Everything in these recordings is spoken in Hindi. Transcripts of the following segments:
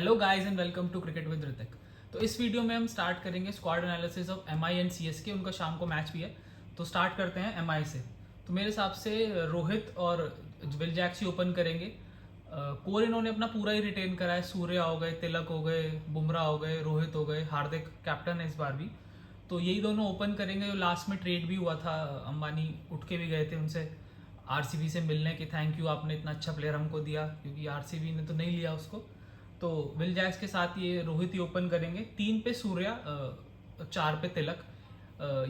Hello guys and welcome to cricket with Hrithik. तो इस वीडियो में हम स्टार्ट करेंगे squad analysis of MI and CSK. उनका शाम को मैच भी है, तो स्टार्ट करते हैं एमआई से। तो मेरे हिसाब से रोहित और विल जैक्स ही ओपन करेंगे। कोर इन्होंने अपना पूरा ही रिटेन करा है। सूर्या हो गए, तिलक हो गए, बुमराह हो गए, रोहित हो गए, हार्दिक कैप्टन है इस बार भी। तो यही दोनों ओपन करेंगे। जो लास्ट में ट्रेड भी हुआ था, अंबानी उठ के भी गए थे उनसे आरसीबी से मिलने कि थैंक यू, आपने इतना अच्छा प्लेयर हमको दिया, क्योंकि आरसीबी ने तो नहीं लिया उसको। तो विल जैक्स के साथ ये रोहित ही ओपन करेंगे। 3 पे सूर्या, 4 पे तिलक।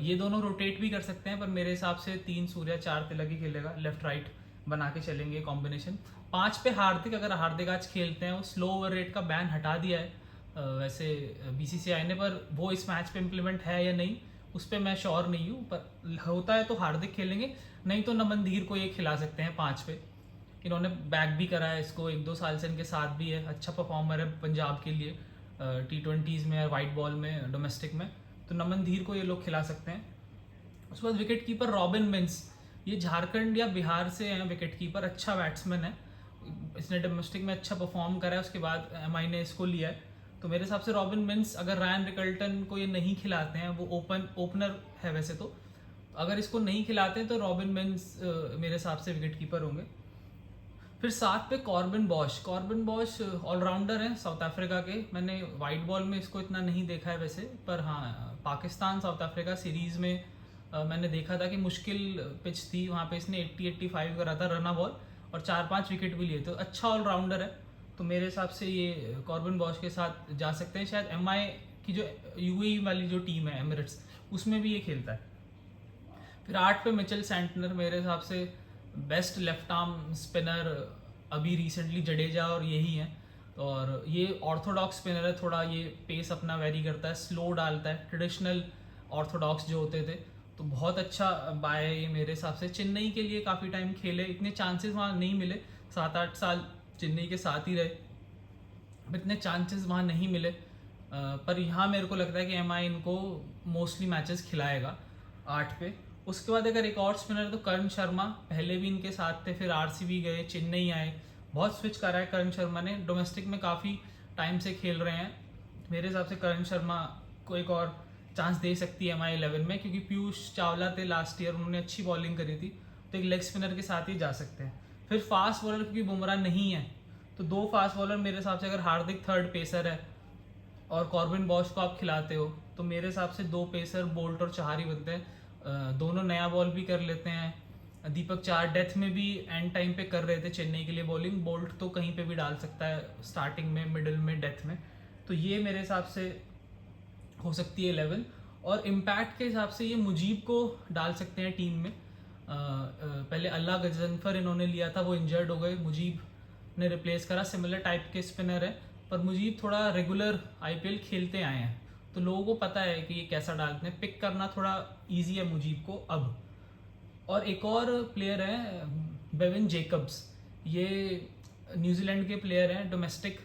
ये दोनों रोटेट भी कर सकते हैं, पर मेरे हिसाब से 3 सूर्या 4 तिलक ही खेलेगा। लेफ्ट राइट बना के चलेंगे कॉम्बिनेशन। 5 पे हार्दिक, अगर हार्दिक आज खेलते हैं। वो स्लो ओवर रेट का बैन हटा दिया है वैसे बीसीसीआई ने, पर वो इस मैच पे इम्प्लीमेंट है या नहीं उस पर मैं श्योर नहीं हूँ। पर होता है तो हार्दिक खेलेंगे, नहीं तो नमनधीर को ये खिला सकते हैं 5 पे। इन्होंने बैक भी करा है इसको, 1-2 साल से इनके साथ भी है। अच्छा परफॉर्मर है पंजाब के लिए T20s में, वाइट बॉल में, डोमेस्टिक में। तो नमनधीर को ये लोग खिला सकते हैं। उसके बाद विकेट कीपर रॉबिन मिंस, ये झारखंड या बिहार से हैं विकेट कीपर। अच्छा बैट्समैन है, इसने डोमेस्टिक में अच्छा परफॉर्म करा है, उसके बाद एमआई ने इसको लिया है। तो मेरे हिसाब से रॉबिन मिंस, अगर रायन रिकल्टन को ये नहीं खिलाते हैं, वो ओपनर है वैसे तो, अगर इसको नहीं खिलाते हैं तो रॉबिन मिंस मेरे हिसाब से विकेट कीपर होंगे। फिर 7 पे कॉर्बिन बॉश ऑलराउंडर हैं साउथ अफ्रीका के। मैंने वाइट बॉल में इसको इतना नहीं देखा है वैसे, पर हाँ पाकिस्तान साउथ अफ्रीका सीरीज़ में मैंने देखा था कि मुश्किल पिच थी, वहाँ पे इसने 80-85 करा था रना बॉल और 4-5 विकेट भी लिए। तो अच्छा ऑलराउंडर है, तो मेरे हिसाब से ये कॉर्बिन बॉश के साथ जा सकते हैं। शायद एमआई की जो यूएई वाली जो टीम है एमिरेट्स, उसमें भी ये खेलता है। फिर 8 पे मिचेल सैंटनर, मेरे हिसाब से बेस्ट लेफ्ट आर्म स्पिनर अभी रिसेंटली जडेजा और यही हैं। और ये ऑर्थोडॉक्स स्पिनर है, थोड़ा ये पेस अपना वेरी करता है, स्लो डालता है, ट्रेडिशनल ऑर्थोडॉक्स जो होते थे। तो बहुत अच्छा बाय है ये मेरे हिसाब से। चेन्नई के लिए काफ़ी टाइम खेले, इतने चांसेस वहाँ नहीं मिले। 7-8 साल चेन्नई के साथ ही रहे, पर इतने चांसेस वहाँ नहीं मिले। पर यहाँ मेरे को लगता है कि एमआई इनको मोस्टली मैचेस खिलाएगा 8 पे। उसके बाद अगर एक और स्पिनर है तो करण शर्मा, पहले भी इनके साथ थे, फिर आरसीबी गए, चेन्नई आए, बहुत स्विच करा है करण शर्मा ने। डोमेस्टिक में काफ़ी टाइम से खेल रहे हैं। मेरे हिसाब से करण शर्मा को एक और चांस दे सकती है एमआई 11 में, क्योंकि पीयूष चावला थे लास्ट ईयर, उन्होंने अच्छी बॉलिंग करी थी। तो एक लेग स्पिनर के साथ ही जा सकते हैं। फिर फास्ट बॉलर, क्योंकि बुमराह नहीं है, तो 2 फास्ट बॉलर मेरे हिसाब से, अगर हार्दिक थर्ड पेसर है और कॉर्बिन बॉश को आप खिलाते हो, तो मेरे हिसाब से 2 पेसर बोल्ट और चार ही बनते हैं। दोनों नया बॉल भी कर लेते हैं। दीपक चार डेथ में भी एंड टाइम पे कर रहे थे चेन्नई के लिए बॉलिंग। बोल्ट तो कहीं पे भी डाल सकता है, स्टार्टिंग में, मिडिल में, डेथ में। तो ये मेरे हिसाब से हो सकती है 11। और इम्पैक्ट के हिसाब से ये मुजीब को डाल सकते हैं टीम में। पहले अल्लाह गजनफर इन्होंने लिया था, वो इंजर्ड हो गए, मुजीब ने रिप्लेस करा। सिमिलर टाइप के स्पिनर है, पर मुजीब थोड़ा रेगुलर आईपीएल खेलते आए हैं, तो लोगों को पता है कि ये कैसा डालते हैं। पिक करना थोड़ा इजी है मुजीब को अब। और एक और प्लेयर है बेविन जेकब्स, ये न्यूजीलैंड के प्लेयर हैं, डोमेस्टिक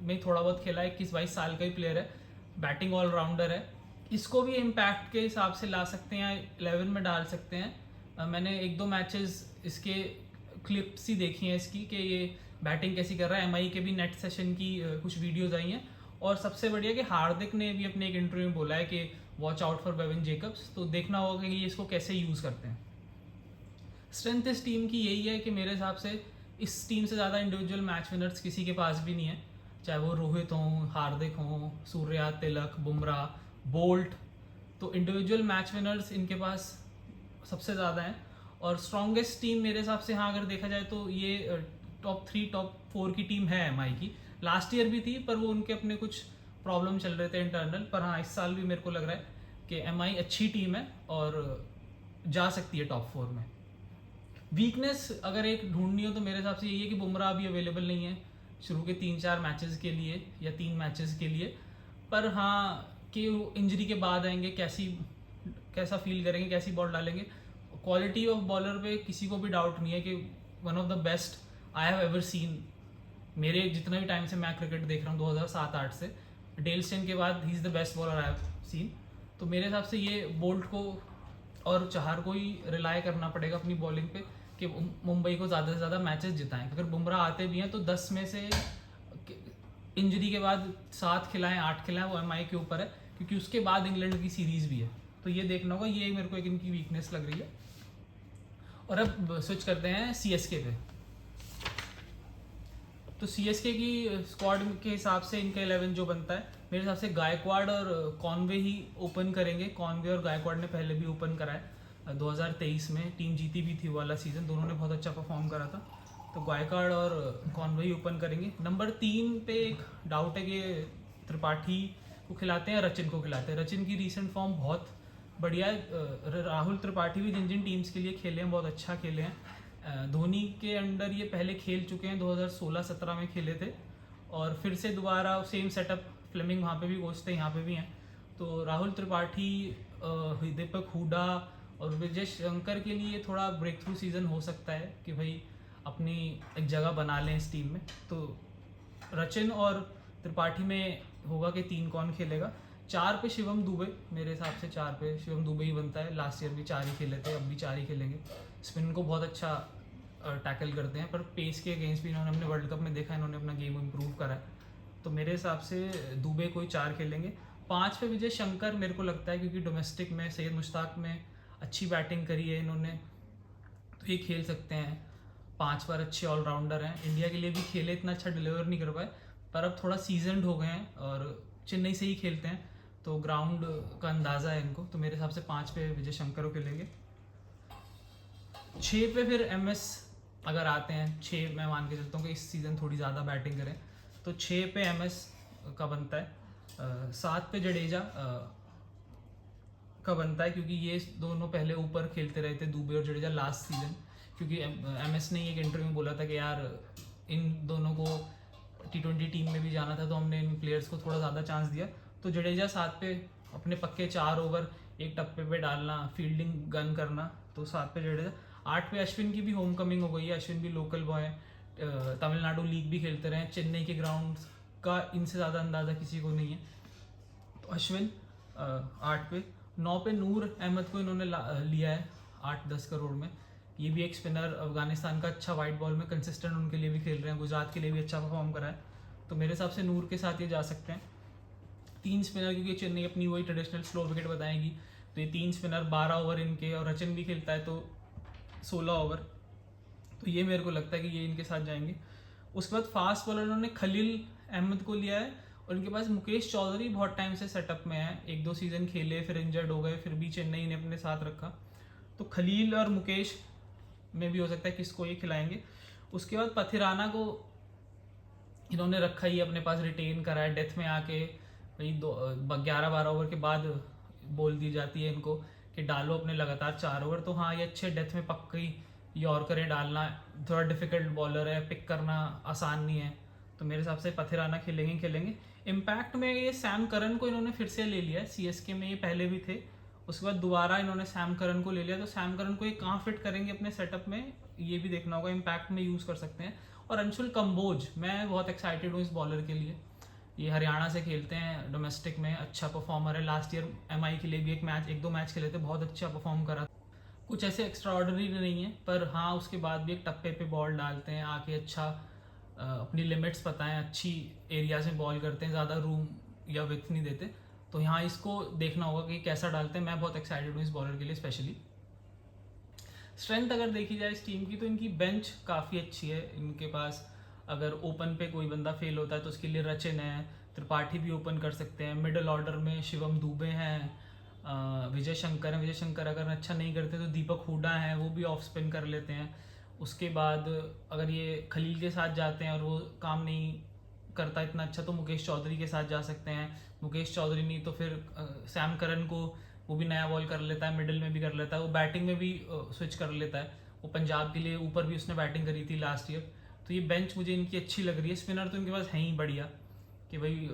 में थोड़ा बहुत खेला है, 21-22 साल का ही प्लेयर है, बैटिंग ऑलराउंडर है। इसको भी इम्पैक्ट के हिसाब से ला सकते हैं, 11 में डाल सकते हैं। मैंने 1-2 मैचेस इसके क्लिप्स ही देखी हैं इसकी, कि ये बैटिंग कैसी कर रहा है। एमआई के भी नेट सेशन की कुछ वीडियोस आई हैं। और सबसे बढ़िया कि हार्दिक ने भी अपने एक इंटरव्यू में बोला है कि watch out for Bevin Jacob's. तो देखना होगा कि ये इसको कैसे यूज़ करते हैं। स्ट्रेंथ इस टीम की यही है कि मेरे हिसाब से इस टीम से ज़्यादा इंडिविजुअल मैच विनर्स किसी के पास भी नहीं है, चाहे वो रोहित हों, हार्दिक हों, सूर्या, तिलक, बुमराह, बोल्ट। तो इंडिविजुअल मैच विनर्स इनके पास सबसे ज़्यादा हैं। और स्ट्रॉन्गेस्ट टीम मेरे हिसाब से, हाँ अगर देखा जाए तो ये टॉप 3 टॉप 4 की टीम है एमआई की। लास्ट ईयर भी थी, पर वो उनके अपने कुछ प्रॉब्लम चल रहे थे इंटरनल। पर हाँ, इस साल भी मेरे को लग रहा है कि एमआई अच्छी टीम है और जा सकती है टॉप 4 में। वीकनेस अगर एक ढूंढनी हो तो मेरे हिसाब से यही है कि बुमराह अभी अवेलेबल नहीं है शुरू के 3-4 मैचेस के लिए या 3 मैचेस के लिए। पर हाँ कि इंजरी के बाद आएंगे, कैसा फील करेंगे, कैसी बॉल डालेंगे। क्वालिटी ऑफ बॉलर पे किसी को भी डाउट नहीं है कि one of the best I have ever seen. मेरे जितना भी टाइम से मैं क्रिकेट देख रहा हूँ 2007-8 से, डेल स्टेन के बाद he is the best bowler I have seen. तो मेरे हिसाब से ये बोल्ट को और चाहर को ही रिलाय करना पड़ेगा अपनी बॉलिंग पे कि मुंबई को ज़्यादा से ज़्यादा मैचेस जिताएं। अगर बुमराह आते भी हैं तो 10 में से इंजरी के बाद 7 खिलाएं 8 खिलाएं वो एमआई के ऊपर है, क्योंकि उसके बाद इंग्लैंड की सीरीज़ भी है, तो ये देखना होगा, ये मेरे को एक इनकी वीकनेस लग रही है। और अब स्विच करते हैं सीएसके पे। तो सीएसके की स्क्वाड के हिसाब से इनका 11 जो बनता है मेरे हिसाब से गायकवाड़ और कॉनवे ही ओपन करेंगे। कॉनवे और गायकवाड़ ने पहले भी ओपन करा है 2023 में, टीम जीती भी थी वाला सीज़न, दोनों ने बहुत अच्छा परफॉर्म करा था। तो गायकवाड़ और कॉनवे ही ओपन करेंगे। नंबर 3 पे एक डाउट है कि त्रिपाठी को खिलाते हैं, रचिन को खिलाते हैं। रचिन की रीसेंट फॉर्म बहुत बढ़िया है। राहुल त्रिपाठी भी जिन जिन टीम्स के लिए खेले हैं बहुत अच्छा खेले हैं। धोनी के अंडर ये पहले खेल चुके हैं, 2016-17 में खेले थे, और फिर से दोबारा सेम सेटअप, फ्लेमिंग वहाँ पे भी कोच थे, यहाँ पे भी हैं। तो राहुल त्रिपाठी, दीपक हुडा और विजय शंकर के लिए थोड़ा ब्रेक थ्रू सीज़न हो सकता है कि भाई अपनी एक जगह बना लें इस टीम में। तो रचिन और त्रिपाठी में होगा कि 3 कौन खेलेगा। 4 पे शिवम दुबे, मेरे हिसाब से 4 पे शिवम दुबे ही बनता है। लास्ट ईयर भी 4 ही खेले थे, अब भी 4 ही खेलेंगे। स्पिन को बहुत अच्छा टैकल करते हैं, पर पेस के अगेंस्ट भी इन्होंने अपने वर्ल्ड कप में देखा, इन्होंने अपना गेम इम्प्रूव करा है। तो मेरे हिसाब से दुबे कोई 4 खेलेंगे। 5 पे विजय शंकर मेरे को लगता है, क्योंकि डोमेस्टिक में सैयद मुश्ताक में अच्छी बैटिंग करी है इन्होंने, तो ये खेल सकते हैं। 5 बार अच्छे ऑलराउंडर हैं, इंडिया के लिए भी खेले, इतना अच्छा डिलीवर नहीं कर पाए, पर अब थोड़ा सीजनड हो गए हैं और चेन्नई से ही खेलते हैं, तो ग्राउंड का अंदाज़ा है इनको। तो मेरे हिसाब से 5 पे विजय शंकर को खेलेंगे। 6 पे फिर एमएस अगर आते हैं, 6 मैं मान के चलता हूँ कि इस सीज़न थोड़ी ज़्यादा बैटिंग करें, तो 6 पे एमएस का बनता है। 7 पे जडेजा का बनता है, क्योंकि ये दोनों पहले ऊपर खेलते रहे थे, दुबे और जडेजा लास्ट सीजन, क्योंकि एमएस ने एक इंटरव्यू में बोला था कि यार इन दोनों को T20 टीम में भी जाना था, तो हमने इन प्लेयर्स को थोड़ा ज़्यादा चांस दिया। तो जडेजा 7 पे अपने पक्के 4 ओवर एक टप्पे पे डालना, फील्डिंग गन करना, तो 7 पे जडेजा। 8 पे अश्विन की भी होम कमिंग हो गई है, अश्विन भी लोकल बॉय है, तमिलनाडु लीग भी खेलते रहे, चेन्नई के ग्राउंड का इनसे ज़्यादा अंदाज़ा किसी को नहीं है, तो अश्विन 8 पे। 9 पे नूर अहमद को इन्होंने लिया है 8-10 करोड़ में। ये भी एक स्पिनर, अफगानिस्तान का अच्छा वाइट बॉल में कंसिस्टेंट उनके लिए भी खेल रहे हैं, गुजरात के लिए भी अच्छा परफॉर्म करा है, तो मेरे हिसाब से नूर के साथ ये जा सकते हैं। 3 स्पिनर, क्योंकि चेन्नई अपनी वही ट्रेडिशनल स्लो विकेट बताएगी, तो ये 3 स्पिनर 12 ओवर इनके, और रचिन भी खेलता है तो 16 ओवर, तो ये मेरे को लगता है कि ये इनके साथ जाएंगे। उसके बाद फास्ट बॉलर उन्होंने खलील अहमद को लिया है, और इनके पास मुकेश चौधरी बहुत टाइम से सेटअप में है, 1-2 सीज़न खेले फिर इंजर्ड हो गए, फिर भी चेन्नई ने अपने साथ रखा, तो खलील और मुकेश में भी हो सकता है किसको ये खिलाएंगे। उसके बाद पथिराना को इन्होंने रखा ही अपने पास, रिटेन करा है, डेथ में आके भाई 11-12 ओवर के बाद बोल दी जाती है इनको कि डालो अपने लगातार 4 ओवर, तो हाँ ये अच्छे डेथ में पक्की यॉर्करें डालना, थोड़ा डिफिकल्ट बॉलर है, पिक करना आसान नहीं है, तो मेरे हिसाब से पथिराना खेलेंगे। इम्पैक्ट में ये सैम करन को इन्होंने फिर से ले लिया है, सीएसके में ये पहले भी थे, उसके बाद दोबारा इन्होंने सैम करन को ले लिया, तो सैम करन को ये कहाँ फिट करेंगे अपने सेटअप में, ये भी देखना होगा। इम्पैक्ट में यूज़ कर सकते हैं। और अंशुल कंबोज, मैं बहुत एक्साइटेड हूँ इस बॉलर के लिए, ये हरियाणा से खेलते हैं, डोमेस्टिक में अच्छा परफॉर्मर है, लास्ट ईयर एमआई के लिए भी 1-2 मैच खेले थे, बहुत अच्छा परफॉर्म करा, कुछ ऐसे एक्स्ट्रा ऑर्डनरी नहीं है, पर हाँ उसके बाद भी एक टप्पे पे बॉल डालते हैं आके, अच्छा अपनी लिमिट्स पता है, अच्छी एरियाज में बॉल करते हैं, ज़्यादा रूम या विथ नहीं देते, तो यहाँ इसको देखना होगा कि कैसा डालते हैं। मैं बहुत एक्साइटेड हूँ इस बॉलर के लिए स्पेशली। स्ट्रेंथ अगर देखी जाए इस टीम की, तो इनकी बेंच काफ़ी अच्छी है इनके पास। अगर ओपन पे कोई बंदा फेल होता है तो उसके लिए रचिन है, त्रिपाठी भी ओपन कर सकते हैं। मिडल ऑर्डर में शिवम दुबे हैं, विजय शंकर हैं, विजय शंकर अगर अच्छा नहीं करते तो दीपक हुडा हैं, वो भी ऑफ स्पिन कर लेते हैं। उसके बाद अगर ये खलील के साथ जाते हैं और वो काम नहीं करता इतना अच्छा, तो मुकेश चौधरी के साथ जा सकते हैं। मुकेश चौधरी नहीं तो फिर सैम करन को, वो भी नया बॉल कर लेता है, मिडिल में भी कर लेता है, वो बैटिंग में भी स्विच कर लेता है, वो पंजाब के लिए ऊपर भी उसने बैटिंग करी थी लास्ट ईयर, तो ये बेंच मुझे इनकी अच्छी लग रही है। स्पिनर तो इनके पास है ही बढ़िया, कि भाई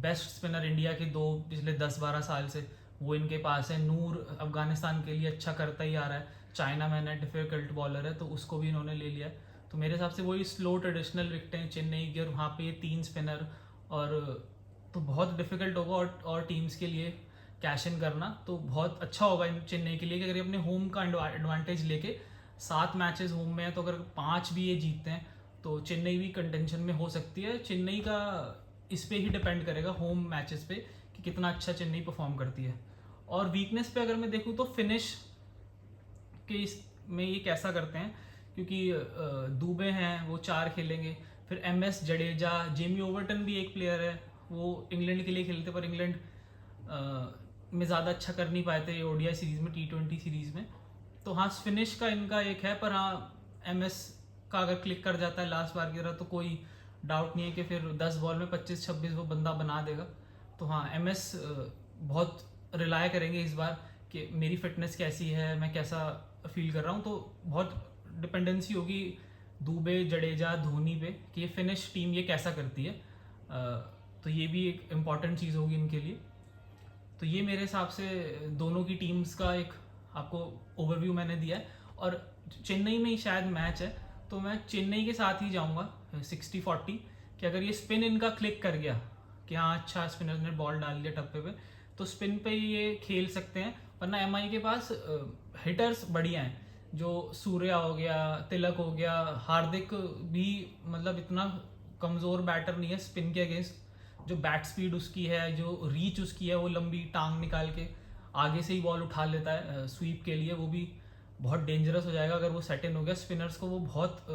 बेस्ट स्पिनर इंडिया के 2 पिछले 10-12 साल से वो इनके पास है। नूर अफगानिस्तान के लिए अच्छा करता ही आ रहा है, चाइना मैन है, डिफिकल्ट बॉलर है, तो उसको भी इन्होंने ले लिया है। तो मेरे हिसाब से वही स्लो ट्रेडिशनल विकेट हैं चेन्नई की, और वहाँ पे ये 3 स्पिनर, और तो बहुत डिफिकल्ट होगा और टीम्स के लिए कैश इन करना, तो बहुत अच्छा होगा इन चेन्नई के लिए कि अगर ये अपने होम का एडवांटेज लेके 7 मैचेस होम में है, तो अगर 5 भी ये जीतते हैं तो चेन्नई भी कंटेंशन में हो सकती है। चेन्नई का इस पे ही डिपेंड करेगा होम मैचेस पे कि कितना अच्छा चेन्नई परफॉर्म करती है। और वीकनेस पे अगर मैं देखूँ तो फिनिश के इस में ये कैसा करते हैं, क्योंकि दुबे हैं वो 4 खेलेंगे, फिर MS जडेजा, जेमी ओवर्टन भी एक प्लेयर है, वो इंग्लैंड के लिए खेलते पर इंग्लैंड में ज़्यादा अच्छा कर नहीं पाए थे ODI सीरीज़ में, T20 सीरीज़ में। तो हाँ फिनिश का इनका एक है, पर हाँ MS का अगर क्लिक कर जाता है लास्ट बार की तरह तो कोई डाउट नहीं है कि फिर 10 बॉल में 25-26 वो बंदा बना देगा। तो हाँ MS बहुत रिलाय करेंगे इस बार कि मेरी फिटनेस कैसी है, मैं कैसा फील कर रहा हूँ। तो बहुत डिपेंडेंसी होगी दुबे, जडेजा, धोनी पे कि ये फिनिश टीम ये कैसा करती है। तो ये भी एक इम्पॉर्टेंट चीज़ होगी इनके लिए। तो ये मेरे हिसाब से दोनों की टीम्स का एक आपको ओवरव्यू मैंने दिया है। और चेन्नई में ही शायद मैच है, तो मैं चेन्नई के साथ ही जाऊंगा 60-40 कि अगर ये स्पिन इनका क्लिक कर गया कि हाँ अच्छा स्पिनर ने बॉल डाल दिया टप्पे पे, तो स्पिन पे ये खेल सकते हैं। वरना MI के पास हिटर्स बढ़िया हैं, जो सूर्या हो गया, तिलक हो गया, हार्दिक भी मतलब इतना कमज़ोर बैटर नहीं है स्पिन के अगेंस्ट। जो बैट स्पीड उसकी है, जो रीच उसकी है, वो लंबी टांग निकाल के आगे से ही बॉल उठा लेता है स्वीप के लिए, वो भी बहुत डेंजरस हो जाएगा अगर वो सेट इन हो गया। स्पिनर्स को वो बहुत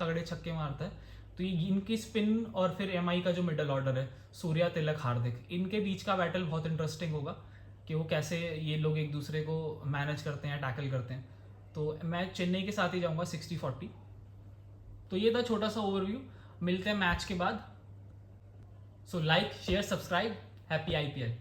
तगड़े छक्के मारता है। तो ये इनकी स्पिन और फिर MI का जो मिडल ऑर्डर है, सूर्या, तिलक, हार्दिक, इनके बीच का बैटल बहुत इंटरेस्टिंग होगा कि वो कैसे ये लोग एक दूसरे को मैनेज करते हैं, टैकल करते हैं। तो मैं चेन्नई के साथ ही जाऊँगा 60-40। तो ये था छोटा सा ओवरव्यू, मिलते हैं मैच के बाद। So like, share, subscribe, happy IPL।